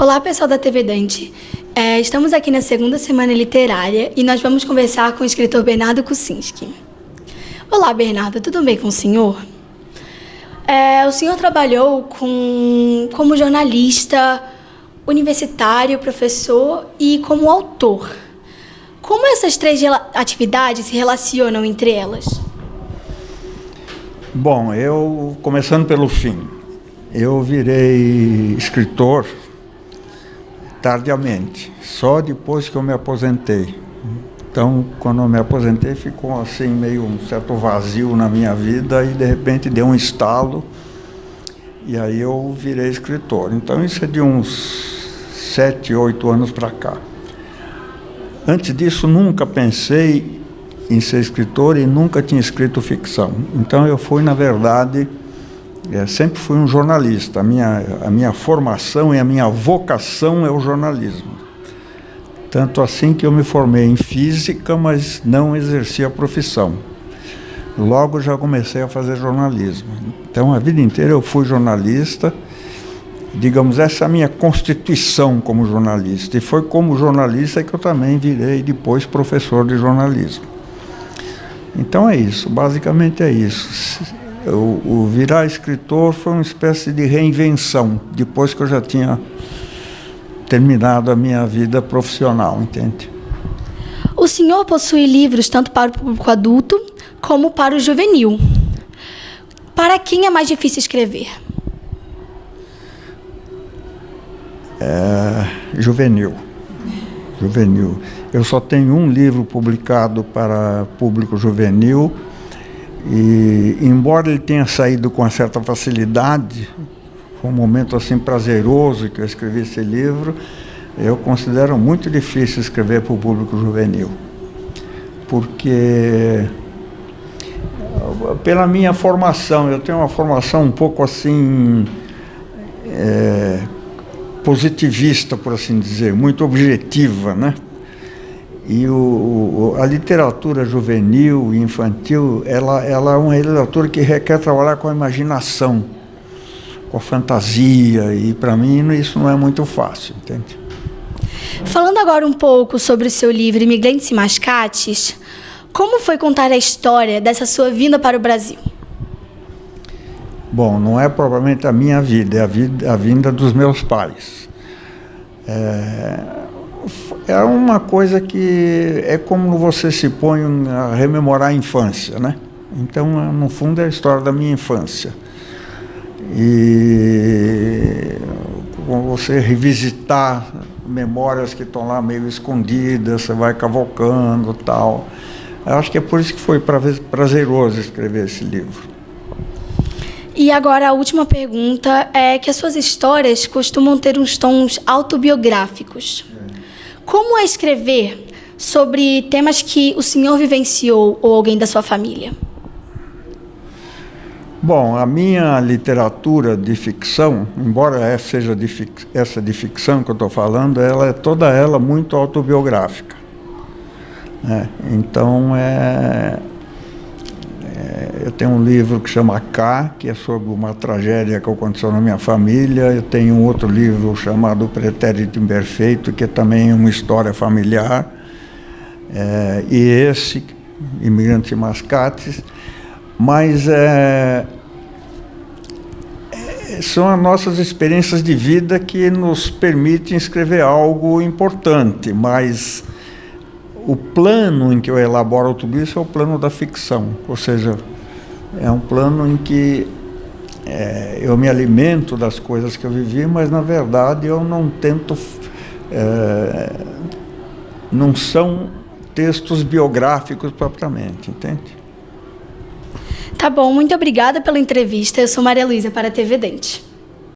Olá, pessoal da TV Dante. Estamos aqui na segunda semana literária e nós vamos conversar com o escritor Bernardo Kucinski. Olá, Bernardo, tudo bem com o senhor? O senhor trabalhou como jornalista, universitário, professor e como autor. Como essas três atividades se relacionam entre elas? Bom, começando pelo fim, eu virei escritor tardiamente, só depois que eu me aposentei. Então, quando eu me aposentei, ficou assim meio um certo vazio na minha vida e de repente deu um estalo e aí eu virei escritor. Então, isso é de uns 7, 8 anos para cá. Antes disso, nunca pensei em ser escritor e nunca tinha escrito ficção. Então, eu fui, na verdade, sempre fui um jornalista. A minha formação e a minha vocação é o jornalismo. Tanto assim que eu me formei em física, mas não exerci a profissão. Logo já comecei a fazer jornalismo. Então, a vida inteira eu fui jornalista. Digamos, essa é a minha constituição como jornalista. E foi como jornalista que eu também virei depois professor de jornalismo. Então é isso, basicamente é isso. O virar escritor foi uma espécie de reinvenção, depois que eu já tinha terminado a minha vida profissional, entende? O senhor possui livros tanto para o público adulto como para o juvenil. Para quem é mais difícil escrever? Juvenil. Eu só tenho um livro publicado para público juvenil e, embora ele tenha saído com uma certa facilidade, foi um momento assim prazeroso que eu escrevi esse livro, eu considero muito difícil escrever para o público juvenil, porque pela minha formação, eu tenho uma formação um pouco assim positivista, por assim dizer, muito objetiva, né? E a literatura juvenil e infantil, ela é uma literatura que requer trabalhar com a imaginação, com a fantasia, e para mim isso não é muito fácil, entende? Falando agora um pouco sobre o seu livro Imigrantes e Mascates, como foi contar a história dessa sua vinda para o Brasil? Bom, não é propriamente a minha vida, é a vinda dos meus pais. É uma coisa que é como você se põe a rememorar a infância, né? Então, no fundo, é a história da minha infância. E você revisitar memórias que estão lá meio escondidas, você vai cavocando e tal. Eu acho que é por isso que foi prazeroso escrever esse livro. E agora a última pergunta é que as suas histórias costumam ter uns tons autobiográficos. Como é escrever sobre temas que o senhor vivenciou ou alguém da sua família? Bom, a minha literatura de ficção, embora essa seja essa de ficção que eu estou falando, ela é toda ela muito autobiográfica. Então, eu tenho um livro que chama K, que é sobre uma tragédia que aconteceu na minha família. Eu tenho um outro livro chamado Pretérito Imperfeito, que é também uma história familiar. E esse, Imigrantes e Mascates. Mas são as nossas experiências de vida que nos permitem escrever algo importante, mas o plano em que eu elaboro tudo isso é o plano da ficção, ou seja, é um plano em que eu me alimento das coisas que eu vivi, mas na verdade eu não tento, não são textos biográficos propriamente, entende? Tá bom, muito obrigada pela entrevista. Eu sou Maria Luísa para a TV Dante.